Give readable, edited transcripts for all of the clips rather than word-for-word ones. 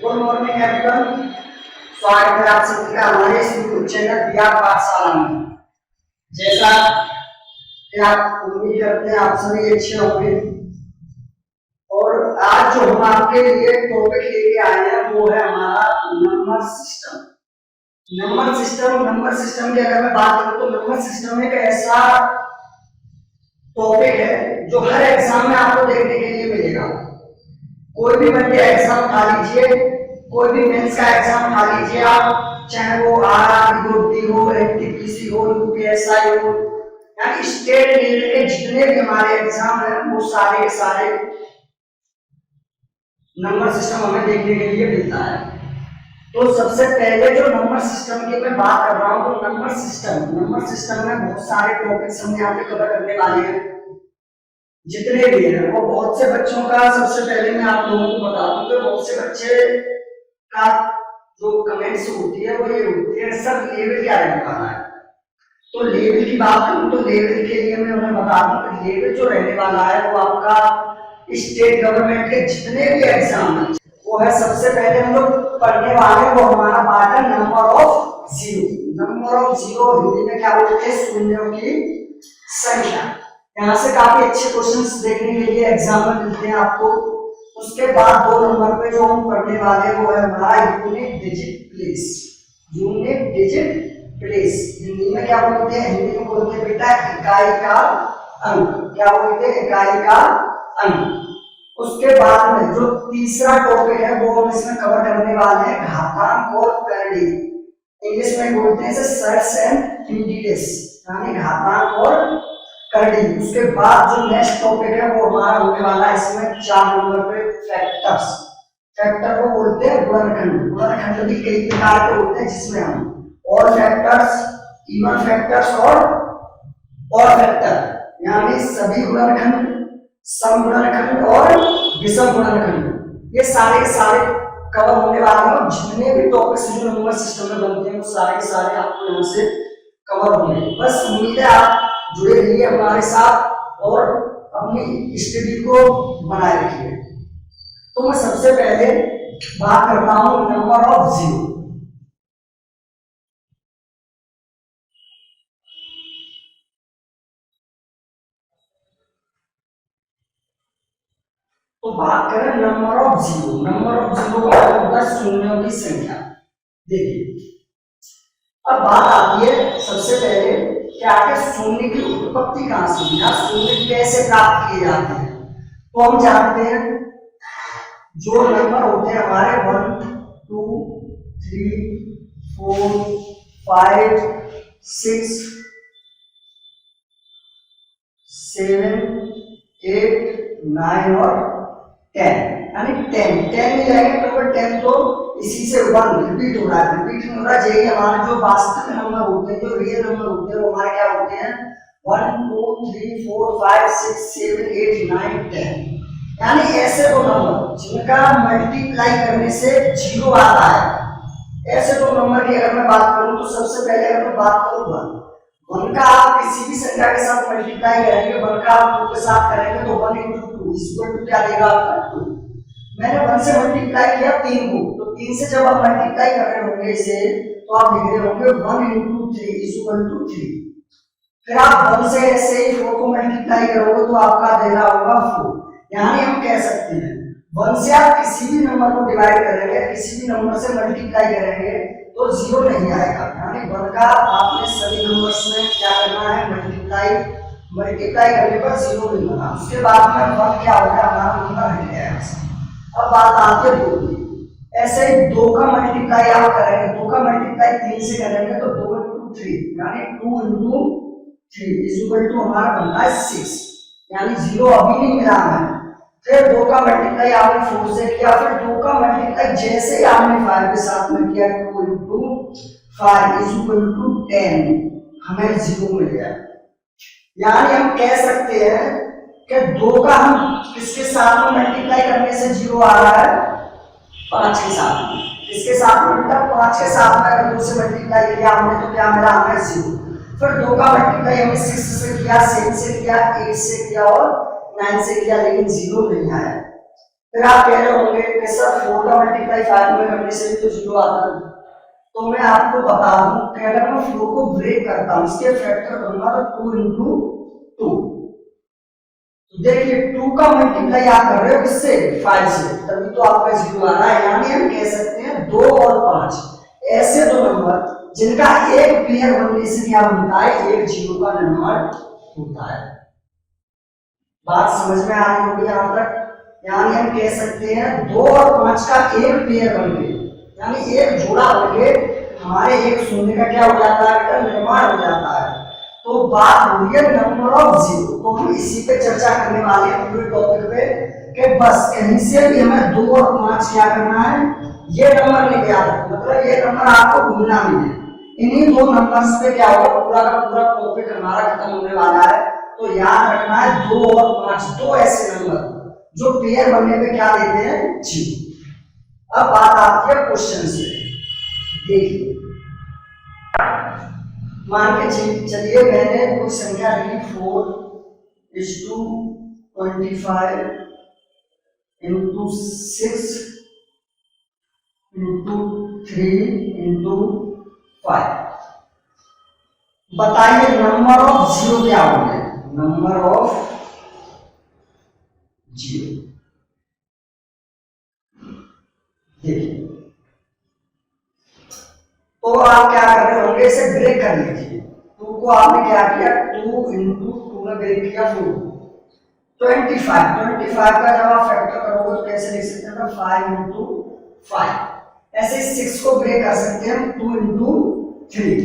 Good morning everyone. स्वागत है आप सभी का हमारे इस यूट्यूब चैनल बिहार पाठशाला में। जैसा कि आप उम्मीद करते हैं आप सभी अच्छे होंगे, और आज जो हम आपके लिए टॉपिक लेके आए हैं वो है हमारा नंबर सिस्टम। नंबर सिस्टम की अगर मैं बात करूं तो नंबर सिस्टम एक ऐसा टॉपिक है जो हर एग्जाम में आपको देखने के लिए मिलेगा। कोई भी बन के एग्जाम उठा लीजिए, कोई भी मेंस का एग्जाम उठा लीजिए आप, चाहे वो आरआरबी ग्रुप डी हो, एनटीपीसी हो, यूपीएसआई हो, यानी स्टेट लेवल के जितने भी हमारे एग्जाम हैं वो सारे के सारे नंबर सिस्टम हमें देखने के लिए मिलता है। तो सबसे पहले जो नंबर सिस्टम की मैं बात कर रहा हूँ तो नंबर सिस्टम में बहुत सारे टॉपिक्स हम यहाँ पे कवर करने वाले हैं। जितने भी हैं वो बहुत से बच्चों का, सबसे पहले मैं आप लोगों को बता दूं कि बहुत से बच्चे का जो कमेंट्स होती है वो ये होती है, सर लेवल क्या रहने वाला है। तो लेवल की बात करूं तो लेवल के लिए मैं उन्हें बता दूं कि लेवल जो रहने वाला है वो आपका स्टेट गवर्नमेंट के जितने भी एग्जाम है वो है, सबसे पहले हम लोग पढ़ने वाले वो हमारा पार्ट है number of zero. Number of zero Hindi में क्या बोलते हैं, शून्यों की संख्या। यहाँ से काफी अच्छे क्वेश्चंस देखने के लिए एग्जाम में मिलते हैं आपको। उसके बाद 2 नंबर पे जो हम पढ़ने वाले वो है हमारा unit digit place. Unit digit place Hindi में क्या बोलते हैं, हिंदी में बोलते हैं बेटा इकाई का अंक। क्या बोलते हैं, इकाई का अंक। उसके बाद में जो तीसरा टॉपिक है वो हम इसमें कवर करने वाले हैं घातांक और करड़ी। इंग्लिश में बोलते हैं सर्च एंड इंडिडेस, यानी घातांक और करड़ी। उसके बाद जो नेक्स्ट टॉपिक है वो हमारा होने वाला है इसमें 4 नंबर पे फैक्टर्स। फैक्टर को बोलते हैं गुणनखंड। गुणनखंड भी कई प्रकार के होते हैं जिसमें हम ऑड फैक्टर्स, इवन फैक्टर्स और फैक्टर, यानी सभी गुणनखंड, सम गुणनखंड और विषम गुणनखंड, ये सारे के सारे कवर होने वाले हैं। जितने भी टॉपिक्स जो नंबर सिस्टम में बनते हैं वो सारे के सारे आपको यहाँ से कवर होंगे। बस उम्मीद है आप जुड़े रहिए हमारे साथ और अपनी स्टडी को बनाए रखिए। तो मैं सबसे पहले बात करता हूं नंबर ऑफ जीरो। तो बात करें number of zero. Number of zero का मतलब होता है शून्यों की संख्या। देखिए अब बात आती है सबसे पहले क्या है, शून्य की उत्पत्ति कहां से हुई, शून्य कैसे प्राप्त किए जाते हैं। तो हम जानते हैं जो नंबर होते हैं हमारे 1 2 3 4 5 6 7 8 9 और 10, यानी 10 मिलाएंगे तो 10 तो इसी से 1 रिपीट हो रहा है, रिपीट नहीं हो रहा है। हमारे जो वास्तविक नंबर होते हैं, जो रियल नंबर होते हैं वो हमारे क्या होते हैं 1 2 3 4 5 6 7 8 9 10, यानी ऐसे दो नंबर जिनका मल्टीप्लाई करने से 0 आता है। ऐसे दो नंबर की अगर मैं बात करूं तो सबसे पहले अगर मैं बात करूं 1 का आप किसी भी संख्या के साथ मल्टीप्लाई करेंगे, 1 का आप 2 के साथ करेंगे तो 1 × 2 इक्वल टू क्या देगा आपका 2। मैंने 1 से मल्टीप्लाई किया 3 को, तो 3 से जब आप मल्टीप्लाई कर रहे होंगे इसे तो आप लिख रहे होंगे 1 × 3 इक्वल टू 3। फिर आप 1 से ऐसे ही 4 को मल्टीप्लाई करोगे तो आपका देना होगा 4। यानी हम कह सकते हैं 1 से आप किसी भी नंबर को डिवाइड करेंगे, किसी भी नंबर से मल्टीप्लाई करेंगे तो 0 नहीं आएगा। यानी 1 का आपने सभी नंबर्स में क्या करना है, मल्टीप्लाई करने पर 0 मिलेगा। उसके बाद में 1 क्या होगा, हमारा नंबर हट गया। अब बात आती है 2 की। ऐसे ही 2 का मल्टीप्लाई आप करेंगे, 2 का मल्टीप्लाई 3 से करेंगे तो 2 × 3 यानी 2 × 3 इक्वल टू हमारा बनता है 6, यानी 0 अभी नहीं मिला हमें। फिर 2 का मल्टीप्लाई आपने 4 से किया, फिर 2 का मल्टीप्लाई जैसे ही आपने 5 के साथ में किया 2 × 5 इक्वल टू 10, हमें 0 मिल गया। यानी हम कह सकते हैं कि 2 का हम किसके साथ में मल्टीप्लाई करने से 0 आ रहा है, 5 के साथ में। इसके साथ में बेटा 5 के साथ में अगर 2 से मल्टीप्लाई किया हमने तो क्या मिला हमें 0। फिर 2 का मल्टीप्लाई हमने 6 से किया, 7 से किया, 8 से किया और 9 से किया, लेकिन 0 नहीं आया। फिर आप कह रहे होंगे कि सर 4 का मल्टीप्लाई 5 में करने से भी तो 0 आता है। तो मैं आपको बता दूं कि अगर मैं 4 को ब्रेक करता हूं, इसके फैक्टर करूंगा तो 2 into 2। तो देखिए 2 का मल्टीप्लाई आप कर रहे हो किससे? 5 से, तभी तो आपका 0 आ रहा है। यानी हम कह सकते हैं 2 और 5 ऐसे दो नंबर जिनका एक पेयर बनने से क्या बनता है? एक 0 का नंबर होता है। बात समझ में आ रही होगी यहां तक? यानी हम कह सकते हैं 2 और 5 का एक पेयर बन गए, यानी एक जोड़ा बन गए, हमारे एक शून्य का क्या हो जाता है? का निर्माण हो जाता है। तो बात हो रही है नंबर ऑफ 0। तो हम इसी पे चर्चा करने वाले हैं पूरे टॉपिक पे कि बस कहीं से भी हमें 2 और 5 क्या करना है? ये नंबर लेके आ रहे, मतलब ये नंबर आपको भूलना नहीं है। इन्हीं दो नंबर्स पे क्या होगा? पूरा का पूरा टॉपिक हमारा खत्म होने वाला है। तो याद रखना है 2 और 5 दो ऐसे नंबर जो पेयर बनने पे क्या देते हैं? 0। अब बात आती है क्वेश्चन से। देखिए मान के चलिए मैंने कोई संख्या लिखी 4:25 into 6 into 3 into 5। बताइए नंबर ऑफ 0 क्या होंगे? नंबर ऑफ 0, देखिए तो आप क्या कर रहे होंगे? इसे ब्रेक कर लीजिए। 2 को आपने क्या किया? 2 into 2 में ब्रेक किया 4। 25 का जब आप फैक्टर करोगे तो कैसे लिख सकते हैं? 5 into 5। ऐसे 6 को ब्रेक कर सकते हैं 2 into 3,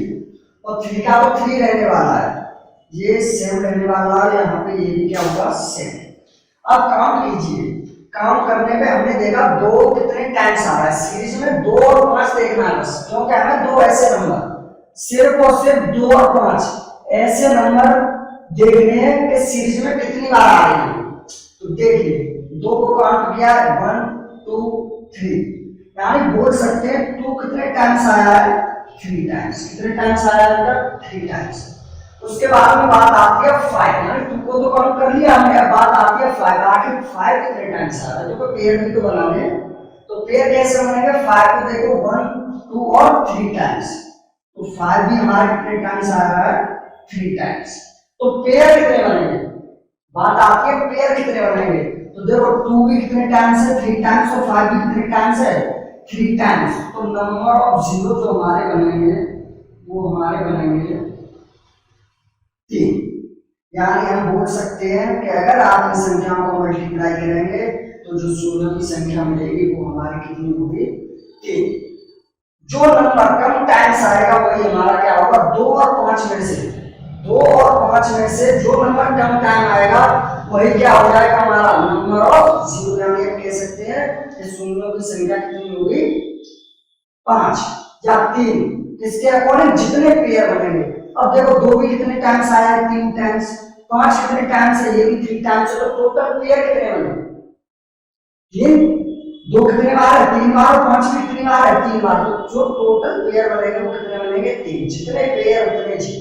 और 3 का तो 3 रहने वाला है, ये सेम रहने वाला है, यहाँ पे ये भी क्या होगा? सेम। अब काउंट कीजिए। काउंट करने पे हमने देखा 2 कितने टाइम्स आ रहा है सीरीज में? 2 और 5 देखना है बस, क्योंकि हमें दो ऐसे नंबर, सिर्फ और सिर्फ 2 और 5 ऐसे नंबर देखने हैं कि सीरीज में कितनी बार आ रही है। तो देखिए 2 को काउंट किया 1 2 3, यानी बोल सकते हैं 2 कितने टाइम्स आया है? 3 टाइम्स। कितने टाइम्स आया है? 3 टाइम्स। उसके बाद में बात आती है 5, यानी 2 को तो काउंट कर लिया हमने, अब बात आती है 5। आखिर 5 कितने टाइम्स आ रहा है? देखो पेयर भी तो बनाने हैं, तो पेयर कैसे बनेंगे? 5 को देखो 1 2 और 3 टाइम्स, तो 5 भी हमारा कितने टाइम्स आ रहा है? 3 टाइम्स। तो पेयर कितने बनेंगे? बात आती है पेयर कितने बनेंगे। तो देखो 2 भी कितने टाइम्स है? 3 टाइम्स, और 5 भी कितने टाइम्स है? 3 टाइम्स। तो नंबर ऑफ 0 जो हमारे बनेंगे वो हमारे बनेंगे 3। यानी हम बोल सकते हैं कि अगर आप इन संख्याओं को मल्टीप्लाई करेंगे तो जो शून्यों की संख्या मिलेगी वो हमारी कितनी होगी? 3। जो नंबर कम टाइम्स आएगा वही हमारा क्या होगा? 2 और 5 में से, 2 और 5 में से जो नंबर कम टाइम आएगा वही क्या हो जाएगा? हमारा नंबर ऑफ 0। यानी हम कह सकते हैं कि शून्यों की संख्या कितनी होगी? 5 या 3, किसके अकॉर्डिंग? जितने पेयर बनेंगे। अब देखो 2 भी कितने टाइम्स आया है? 3 टाइम्स। 5 कितने टाइम्स है? ये भी 3 टाइम्स है। तो टोटल पेयर कितने बने? 3। 2 कितने बार है? 3 बार। और 5 भी कितनी बार है? 3 बार। तो जो टोटल पेयर बनेंगे वो कितने बनेंगे? 3। जितने पेयर उतने 0,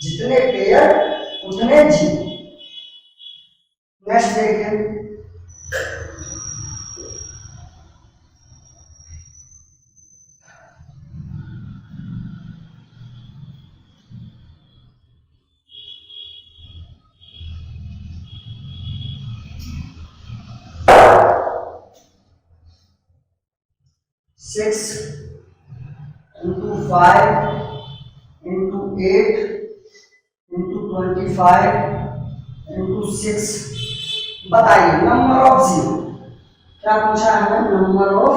जितने पेयर उतने 0। नेक्स्ट देखिए 6 into 5 into 8 into 25 into 6। बताइए नंबर ऑफ 0 क्या पूछा है हमें? नंबर ऑफ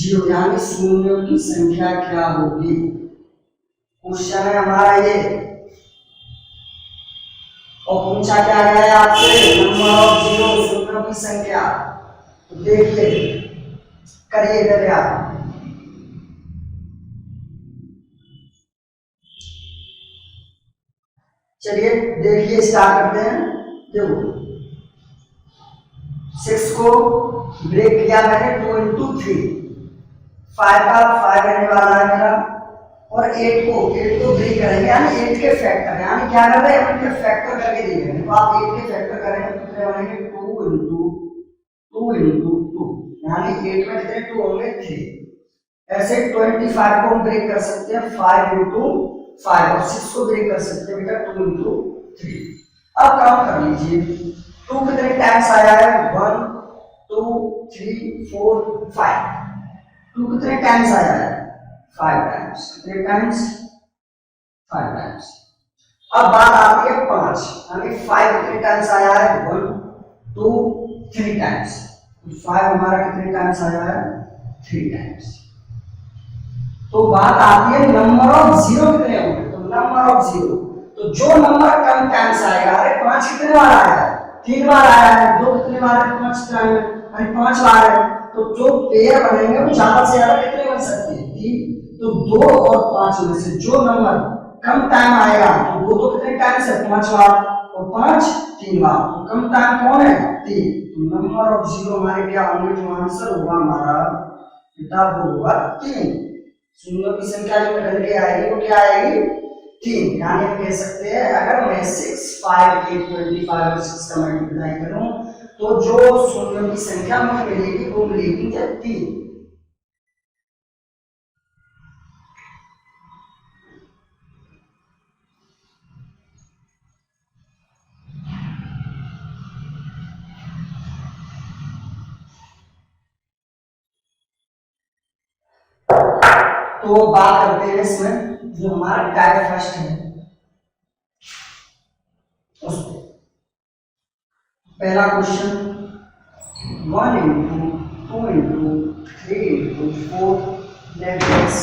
0 यानी शून्यों की संख्या क्या होगी? क्वेश्चन है हमारा ये, और पूछा क्या गया है आपसे? नंबर ऑफ 0 शून्यों की संख्या। तो देखिए करिए पहले आप। चलिए देखिए स्टार्ट करते हैं। देखो 6 को ब्रेक किया मैंने 2 into 3, 5 का 5 रहने वाला है मेरा, और 8 को ब्रेक करेंगे, यानी 8 के फैक्टर, यानी क्या कर रहे हैं? 8 के फैक्टर करके देखेंगे। तो आप 8 के फैक्टर करेंगे तो कितने बनेंगे? 2 into ऐसे 25 को हम ब्रेक कर सकते हैं 5 इंटू 5 और 6 को ब्रेक कर सकते हैं बेटा 2 इंटू 3। अब काउंट कर लीजिए 2 कितने टाइम्स आया है 1 2 3 4 5। 2 कितने टाइम्स आया है 5 टाइम्स। कितने टाइम्स 5 टाइम्स। अब बात आती है 5 यानी 5 कितने टाइम्स आया है 1 2 3 टाइम्स। 5 हमारा कितने टाइम्स आया है 3 टाइम्स। तो बात आती है नंबर ऑफ जीरो कितने होंगे। तो नंबर ऑफ जीरो तो जो नंबर कम टाइम्स आएगा, अरे 5 कितने बार आया है 3 बार आया है, 2 कितने बार है 5 टाइम अरे 5 बार है, तो जो पेयर बनेंगे वो ज्यादा से ज्यादा कितने बन सकते हैं 3। तो 2 और 5 में से जो नंबर कम टाइम आएगा तो 2 तो कितने टाइम्स है 5 बार और 5 3 बार, तो कम टाइम कौन है 3। तो नंबर ऑफ जीरो हमारे क्या होंगे, जो आंसर होगा हमारा बेटा वो होगा 3। शून्यों की संख्या जो निकल के आएगी वो क्या आएगी 3। यानी हम कह सकते हैं अगर मैं 6 5 8 25 और 6 का मल्टीप्लाई करूं तो जो शून्यों की संख्या मुझे मिलेगी वो मिलेगी 3। तो बात करते हैं इसमें जो हमारा टाइप फर्स्ट है उसको। पहला question 1 into 2 into 3 into 4 that's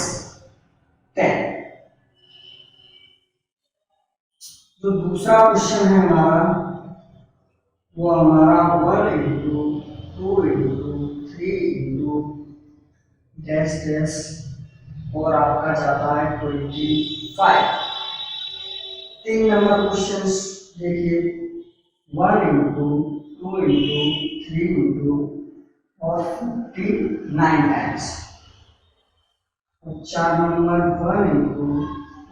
10। जो दूसरा क्वेश्चन है हमारा वो हमारा 1 into 2 into 3 into dash dash और आपका जाता है 25। 3 नंबर क्वेश्चन देखिए 1 इंटू 2 इंटू 3 इंटू और 59 times. 4 number 1 into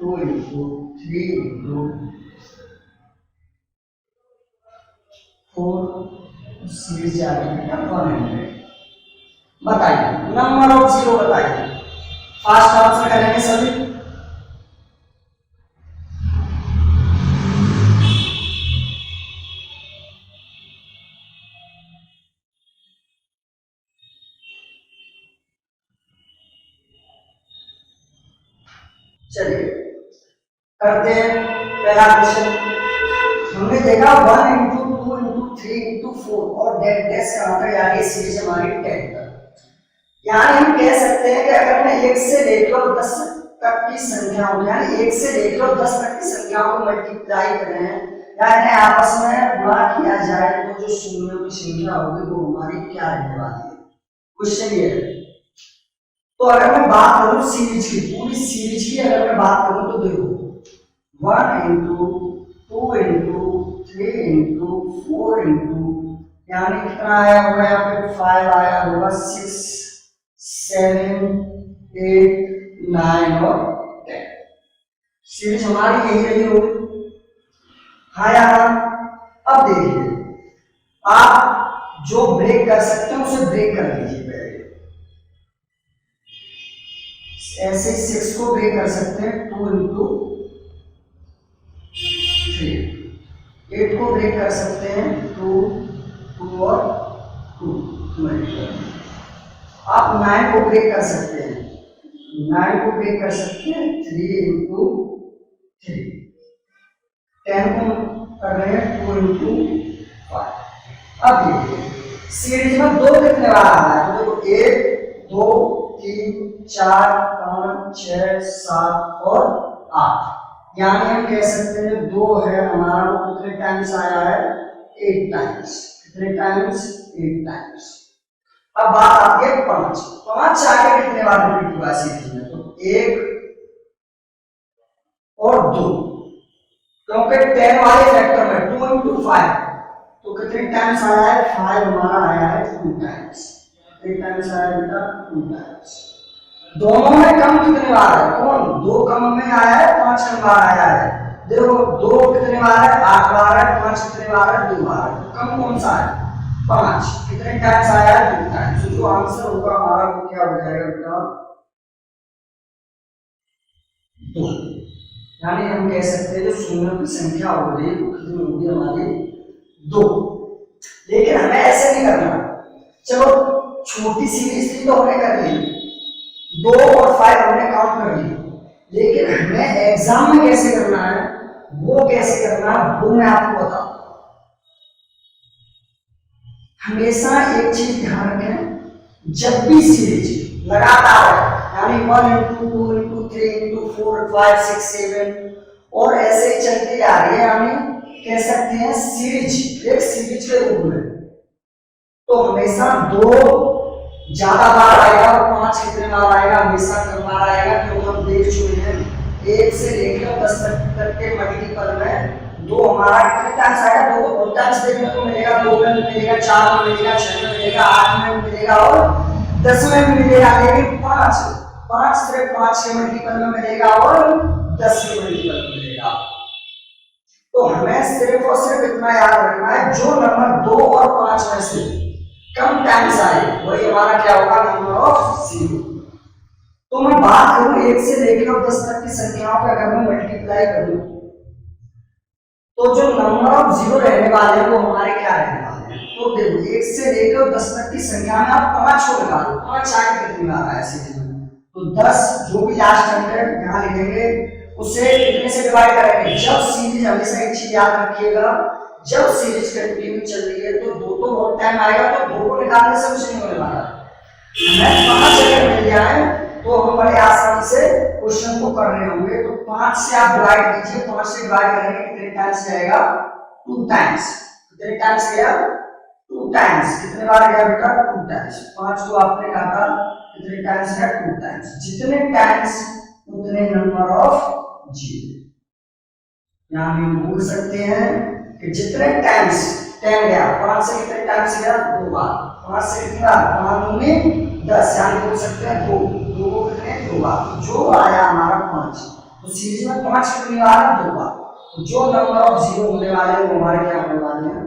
2 into 3 into 4 series आ रही है 100। बताइए नंबर ऑफ जीरो बताइए। फास्ट आंसर करेंगे सभी। चलिए करते हैं पहला क्वेश्चन। हमने देखा 1 इंटू 2 इंटू 3 इंटू 4 और डेट डैश का मतलब यानी सीरीज हमारी 10 तक। यानी हम कह सकते हैं कि अगर मैं 1 से लेकर 10 तक की संख्याओं यानी 1 से लेकर 10 तक की संख्याओं को मल्टीप्लाई करें या इन्हें आपस में गुणा किया जाए तो जो शून्यों की संख्या होगी वो हमारी क्या रहने वाली है। क्वेश्चन ये है। तो अगर मैं बात करूं सीरीज की, पूरी सीरीज की अगर मैं बात करूं तो देखो 1 इंटू 2 इंटू 3 इंटू 4 इंटू यानी कितना आया होगा यहाँ पे 5 आया होगा 6 7 8 9 और 10। सीरीज हमारी यही रही होगी। हाँ यार अब देखिए आप जो ब्रेक कर सकते हैं उसे ब्रेक कर लीजिए। पहले ऐसे 6 को ब्रेक कर सकते हैं 2 इंटू 3। 8 को ब्रेक कर सकते हैं 2 2 और 2 आप 9 को ब्रेक कर सकते हैं 9 को ब्रेक कर सकते हैं 3 इंटू 3। 10 को कर रहे हैं 2 इंटू 5। अब देखिए सीरीज में 2 कितने बार आ रहा है तो 1 2 3 4 5 6 7 और 8। यानी हम कह सकते हैं 2 है हमारा वो कितने टाइम्स आया है 8 टाइम्स। कितने टाइम्स 8 टाइम्स। अब बात आती है 5। 5 आके कितने बार रिपीट हुआ सीरीज में तो 1 और 2 क्योंकि 10 वाले फैक्टर में 2 इंटू 5 तो कितने टाइम्स आया है 5 हमारा आया है 2 टाइम्स। कितने टाइम्स आया बेटा 2 टाइम्स। दोनों में कम कितने बार है कौन 2 कम में आया है 5 कम बार आया है। देखो 2 कितने बार है 8 बार है 5 कितने बार है 2 बार है। कम कौन सा है 5। कितने टाइम्स आया है 2 टाइम्स। जो आंसर होगा हमारा वो क्या हो जाएगा बेटा 2, यानी हम कह सकते हैं जो शून्यों की संख्या होगी वो कितनी होगी हमारी 2। लेकिन हमें ऐसे नहीं करना, चलो छोटी सीरीज थी तो हमने कर ली, 2 और 5 हमने काउंट कर ली, लेकिन हमें एग्जाम में कैसे करना है, वो कैसे करना है वो मैं आपको बताऊं। हमेशा एक चीज ध्यान रखें, जब भी सीरीज लगातार है, यानी 1 into 2 into 3 into 4 5 6 7 और ऐसे ही चलती आ रही है, यानी कह सकते हैं सीरीज, एक सीरीज के रूप में, तो हमेशा 2 ज्यादा बार आएगा और 5 कितने बार आएगा, हमेशा कम बार आएगा, क्योंकि हम देख चुके हैं 1 से लेकर 10 तक के मल्टीपल में 2 हमारा कितने टाइम्स आएगा, 2 को बहुत टाइम्स देखने को मिलेगा, 2 में मिलेगा, 4 में मिलेगा, 6 में मिलेगा, 8 में मिलेगा और 10 में मिलेगा। लेकिन 5 सिर्फ 5 के मल्टीपल में मिलेगा और 10 के मल्टीपल में मिलेगा। तो हमें सिर्फ और सिर्फ इतना याद रखना है, जो नंबर 2 और 5 में से कम टाइम्स आए वही हमारा क्या होगा, नंबर ऑफ 0। तो मैं बात करूं 1 से लेकर 10 तक की संख्याओं का, अगर मैं मल्टीप्लाई करूं तो जो नंबर ऑफ 0 रहने वाले हैं वो हमारे क्या रहने वाले हैं। तो देखो 1 से लेकर 10 तक की संख्या में आप 5 को निकालो, 5 आगे कितनी बार आया सीरीज में, तो 10 जो भी लास्ट अंक यहाँ लिखेंगे उसे कितने से डिवाइड करेंगे। जब सीरीज, हमेशा एक चीज याद रखिएगा, जब सीरीज कंटिन्यू चल रही है तो 2 तो बहुत टाइम आएगा, तो 2 को निकालने से कुछ नहीं होने वाला। हमें 5 अगर मिल जाए तो हम बड़े आसानी से क्वेश्चन को कर रहे होंगे। तो 5 से आप डिवाइड कीजिए, 5 से डिवाइड करेंगे कितने टाइम्स जाएगा, 2 टाइम्स। कितने टाइम्स गया, 2 टाइम्स। कितने बार गया बेटा, 2 टाइम्स। 5 को आपने काटा, कितने टाइम्स गया, 2 टाइम्स। जितने टाइम्स उतने नंबर ऑफ 0। यहां हम बोल सकते हैं कि जितने टाइम्स 10 गया, 5 से कितने टाइम्स गया, 2 बार। 5 से कितना, 5 में 10, यानी बोल सकते हैं 2 को कितने, 2 बार। जो आया हमारा 5, तो सीरीज में 5 कितनी बार है, 2 बार। तो जो नंबर ऑफ 0 होने वाले हैं वो हमारे क्या होने वाले हैं,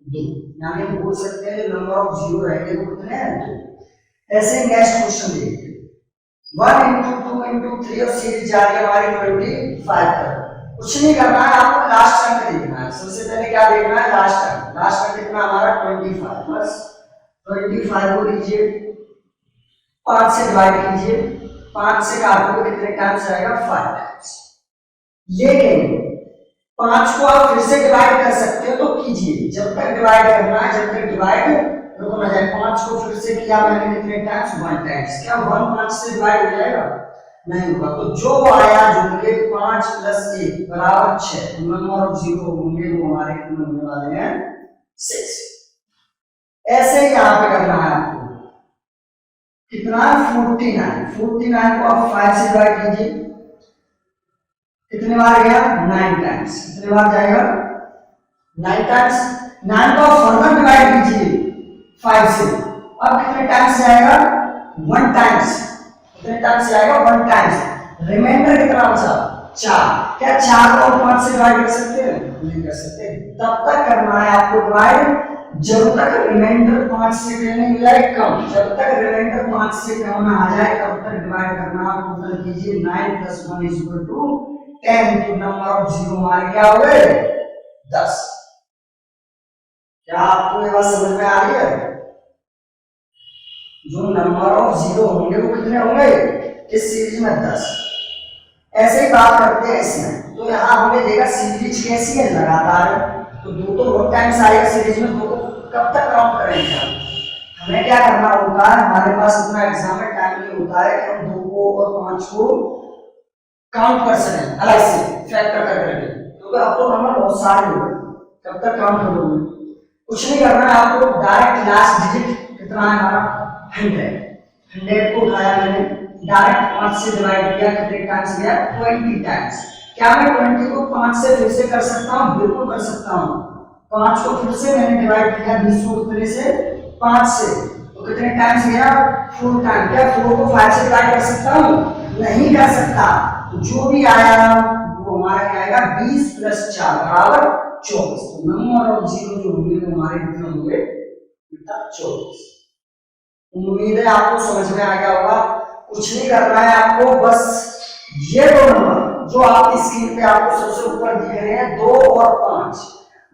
2। यानी हम बोल सकते हैं नंबर ऑफ 0 रहेंगे वो कितने हैं, 2। ऐसे नेक्स्ट क्वेश्चन देखिए, 1 into 2 into 3 और सीरीज जा रही है हमारी 25 तक। कुछ नहीं करना है, आपको लास्ट अंक देखना है। सबसे पहले क्या देखना है, लास्ट अंक। लास्ट अंक कितना हमारा 25, बस 25 को लीजिए, 5 से डिवाइड कीजिए, 5 से काटोगे कितने टाइम्स आएगा, 5 टाइम्स। लेकिन 5 को आप फिर से डिवाइड कर सकते हो, तो कीजिए। जब तक डिवाइड करना है, जब तक डिवाइड रुको ना जाए। 5 को फिर से किया मैंने कितने टाइम्स, 1 टाइम्स। क्या 1 5 से डिवाइड हो जाएगा, नहीं होगा। तो जो आया जुड़ के 5 + 1 बराबर 6, नंबर ऑफ 0 होंगे वो हमारे कितने होने वाले हैं, 6। ऐसे ही यहां पे करना है आपको, कितना, 49। 49 को आप 5 से डिवाइड कीजिए, कितने बार गया, 9 टाइम्स। कितने बार जाएगा, 9 टाइम्स। 9 को फर्दर डिवाइड कीजिए 5 से, अब कितने टाइम्स जाएगा, 1 टाइम्स। कितने टाइम्स जाएगा, 1 टाइम्स। रिमाइंडर कितना बचा, 4। क्या 4 को 5 से डिवाइड कर सकते हैं, नहीं कर सकते। तब तक करना है आपको डिवाइड जब तक रिमाइंडर 5 से नहीं हो जाए कम। जब तक रिमाइंडर 5 से कम ना आ जाए तब तक डिवाइड करना। टोटल कीजिए, 9 + 1 = 10। तो नंबर ऑफ 0 हमारे क्या हो गए, 10। क्या आपको ये बात समझ में आ रही है, जो नंबर ऑफ 0 होंगे वो कितने होंगे इस सीरीज में, 10। ऐसे ही बात करते हैं इसमें। तो यहाँ हमने देखा सीरीज कैसी है, लगातार है। तो 2 तो बहुत टाइम्स आएगा सीरीज में, 2 को कब तक काउंट करेंगे हम। हमें क्या करना होता है, हमारे पास इतना एग्जाम में टाइम नहीं होता है कि हम 2 को और 5 को काउंट कर सकें अलग से फैक्टर कर करके, क्योंकि अब तो नंबर बहुत सारे हो गए, कब तक काउंट करोगे। कुछ नहीं करना है आपको, डायरेक्ट लास्ट डिजिट कितना है हमारा, 100 को उठाया मैंने, डायरेक्ट 5 से डिवाइड किया, कितने टाइम्स गया, 20 टाइम्स। क्या मैं 20 को 5 से फिर से कर सकता हूँ, बिल्कुल कर सकता हूँ। 5 को फिर से मैंने डिवाइड किया 20 को कितने से, 5 से, तो कितने टाइम्स गया, 4 टाइम। क्या 4 को 5 से डिवाइड कर सकता हूँ, नहीं कर सकता। तो जो भी आया वो हमारा क्या आएगा, 20 + 4 बराबर 24। तो नंबर ऑफ 0 जो होंगे वो हमारे कितने होंगे, 24। उम्मीद है आपको समझ में आ गया होगा। कुछ नहीं करना है आपको, बस ये 2 नंबर जो आपकी स्क्रीन पे आपको सबसे ऊपर दिख रहे हैं 2 और 5,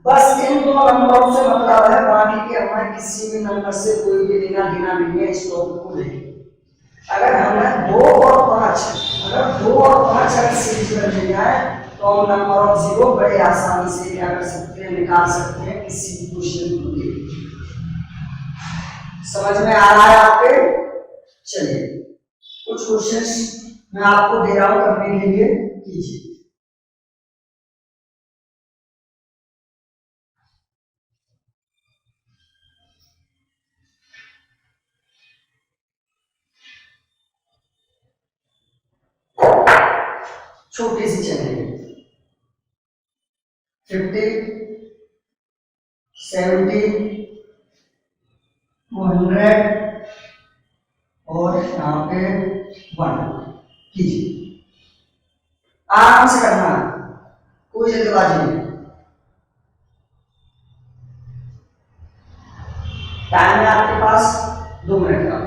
बस इन दो नंबरों से मतलब है, बाकी के हमें किसी भी नंबर से कोई भी लेना देना नहीं है इस टॉपिक को लेकर। अगर हमें 2 और 5 अगर सीरीज में लेना है तो हम नंबर ऑफ जीरो बड़े आसानी से क्या कर सकते हैं, निकाल सकते हैं किसी भी क्वेश्चन को लेकर। समझ में आ रहा है आपके? चलिए कुछ क्वेश्चंस मैं आपको दे रहा हूं करने के लिए, कीजिए। छोटी सी चलेगी 50, 70, 200 और यहाँ पे 1 कीजिए। आराम से करना है, कोई जल्दबाजी नहीं। टाइम है आपके पास 2 मिनट का।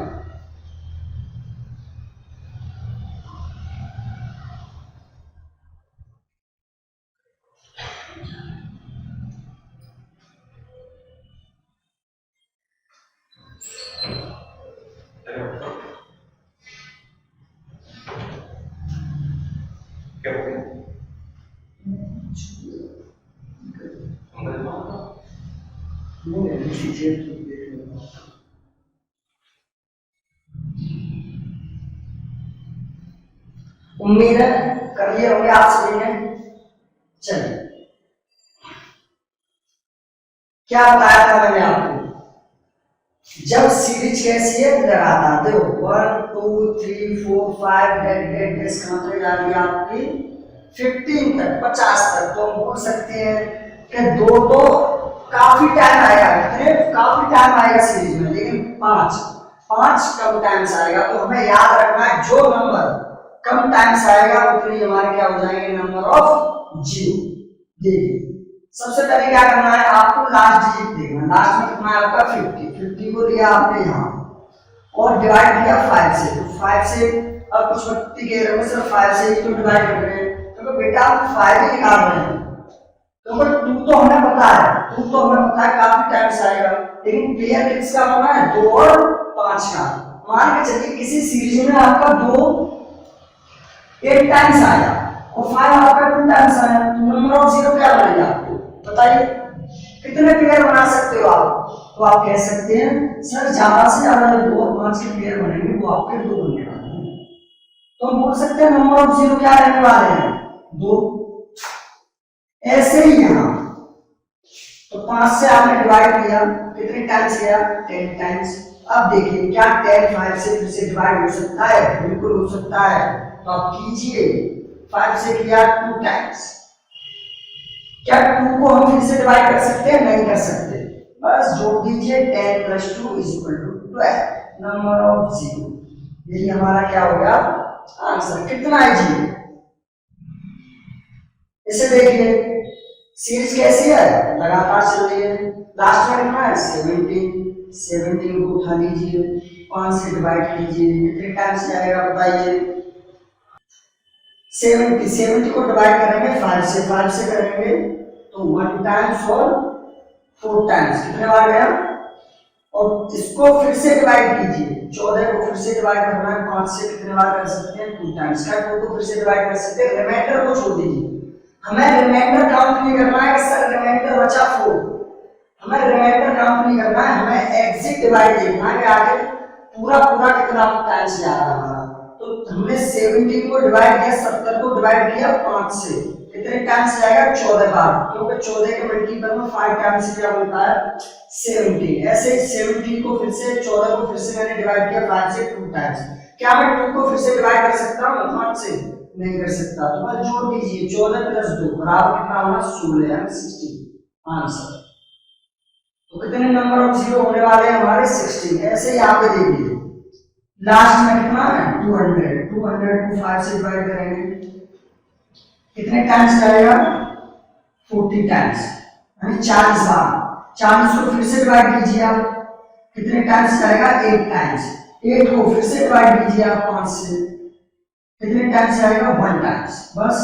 उम्मीद है कर लिए होंगे आप सभी ने। चलिए क्या बताया था मैंने आपको, जब सीरीज कैसी है लगातार, देखो 1 2 3 4 5 डेट इसका मतलब जा रही है आपकी 15 तक, 50 तक। तो हम बोल सकते हैं कि 2 तो काफी टाइम आएगा, कितने काफी टाइम आएगा सीरीज में, लेकिन 5 कम टाइम से आएगा। तो हमें याद रखना है जो नंबर कम टाइम से आएगा उतनी हमारे क्या हो जाएंगे, नंबर ऑफ जीरो। देखिए सबसे पहले क्या करना है, आपको लास्ट डिजिट देखना। लास्ट में कितना है आपका 50 को लिया आपने यहाँ और डिवाइड किया 5 से। तो 5 से अब कुछ व्यक्ति कह रहे हैं सिर्फ 5 से ही तो डिवाइड कर रहे हैं, तो बेटा आप 5 ही निकाल रहे हैं। तो 2 तो हमें पता है, 2 तो हमें पता है काफी टाइम से आएगा, लेकिन पेयर किसका होना है, 2 और 5 का। मान के चलिए किसी सीरीज में आपका 2 8 टाइम्स आया और 5 आपका 2 टाइम्स आया, तो नंबर ऑफ जीरो क्या बनेगा आपको बताइए, कितने पेयर बना सकते हो आप? तो आप कह सकते हैं सर ज्यादा से ज्यादा जो 2 और 5 के पेयर बनेंगे वो आपके 2 बनने वाले हैं। तो हम बोल सकते हैं नंबर ऑफ जीरो क्या रहने वाले हैं, 2। ऐसे ही यहाँ तो 5 से आपने डिवाइड किया, कितने टाइम्स किया, 10 टाइम्स। अब देखिए क्या 10 5 से फिर से डिवाइड हो सकता है, बिल्कुल हो सकता है। तो आप कीजिए, 5 से किया 2 टाइम्स। क्या 2 को हम फिर से डिवाइड कर सकते हैं, नहीं कर सकते, बस जोड़ दीजिए 10 + 2 = 12, नंबर ऑफ जीरो। यही हमारा क्या हो गया आंसर। कितना है जी, इसे देखिए सीरीज कैसी है, लगातार चल रही है। लास्ट में कितना है 17 को उठा लीजिए, 5 से डिवाइड कीजिए, कितने टाइम्स जाएगा बताइए, 70 को डिवाइड करेंगे 5 से करेंगे तो 1 टाइम्स और 4 टाइम्स, कितने बार गया। और इसको फिर से डिवाइड कीजिए, 14 को फिर से डिवाइड करना है 5 से, कितने बार कर सकते हैं, 2 टाइम्स। क्या 2 को फिर से डिवाइड कर सकते हैं, रिमाइंडर को छोड़ दीजिए। हमें रिमाइंडर काउंट नहीं करना है कि सर रिमाइंडर बचा 4, हमें रिमाइंडर काउंट नहीं करना है, हमें एग्जिट डिवाइड देखना है कि आगे पूरा कितना टाइम्स जा रहा है। तो हमने 17 को डिवाइड किया, 70 को डिवाइड किया 5 से, कितने टाइम्स जाएगा 14 बार, क्योंकि 14 के मल्टीपल में 5 टाइम्स क्या बनता है 17। ऐसे 17 को फिर से 14 को फिर से मैंने डिवाइड किया 5 से 2 टाइम्स। क्या मैं 2 को फिर से डिवाइड कर सकता हूं 5 से, नहीं कर सकता। तो बस जोड़ दीजिए 14 + 2 बराबर कितना होगा 16 यानी 16 आंसर। तो कितने नंबर ऑफ जीरो होने वाले हैं हमारे 16। ऐसे यहाँ पे देखिए लास्ट में कितना है 200 को 5 से डिवाइड करेंगे, कितने टाइम्स जाएगा 40 टाइम्स यानी 40 बार। 40 को फिर से डिवाइड कीजिए आप, कितने टाइम्स जाएगा 8 टाइम्स। 8 को फिर से डिवाइड कीजिए आप 5 से, कितने टाइम्स आएगा 1 टाइम्स, बस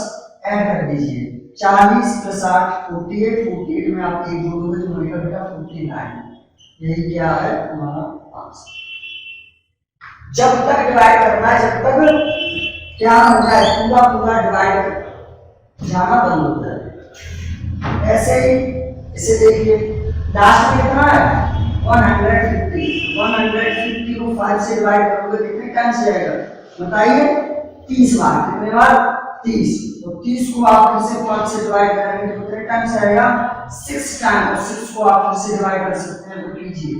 ऐड कर दीजिए 40 + 8 48, 48 में आप 1 जोड़ोगे तो बनेगा बेटा 49। यही क्या है हमारा आंसर। जब तक डिवाइड करना है, जब तक क्या हो जाए पूरा पूरा डिवाइड जाना बंद हो जाए। ऐसे ही इसे देखिए लास्ट में कितना है 150, 150 को 5 से डिवाइड करोगे कितने टाइम्स जाएगा बताइए 30 बार। कितने बार 30। तो 30 को आप फिर से 5 से डिवाइड करेंगे तो कितने टाइम्स आएगा 6 टाइम। और 6 को आप फिर से डिवाइड कर सकते हैं तो कीजिए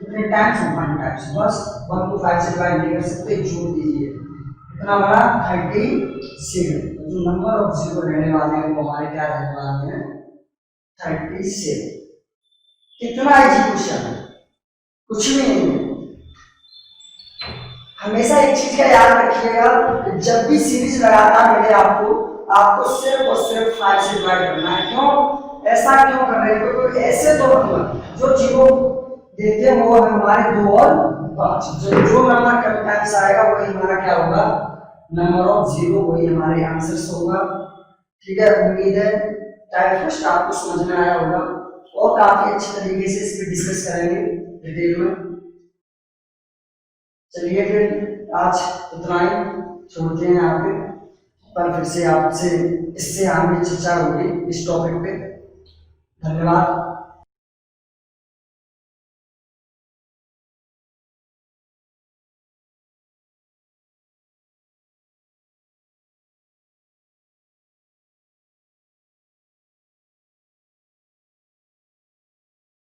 कितने टाइम्स 1 टाइम्स, बस 1 को 5 से डिवाइड नहीं कर सकते, जोड़ दीजिए कितना बड़ा 37। जो नंबर ऑफ जीरो रहने वाले हैं वो हमारे क्या रहने वाले हैं 37। कितना इजी क्वेश्चन है, कुछ भी नहीं है। हमेशा एक चीज का याद रखिएगा, जब भी सीरीज लगातार मिले आपको सिर्फ और सिर्फ 5 से डिवाइड करना है। क्यों ऐसा क्यों कर रहे हैं, क्योंकि ऐसे तो जो जीरो देते हैं वो हमारे 2 और 5, जो नंबर कम टाइम्स आएगा वही हमारा क्या होगा नंबर ऑफ जीरो, वही हमारे आंसर्स होगा। ठीक है, उम्मीद है टाइप फर्स्ट आपको समझ में आया होगा और काफी अच्छे तरीके से इस पे डिस्कस करेंगे डिटेल में। चलिए फिर आज इतना ही छोड़ते हैं यहाँ पे, पर फिर से आपसे इससे आगे चर्चा होगी इस टॉपिक पे। धन्यवाद।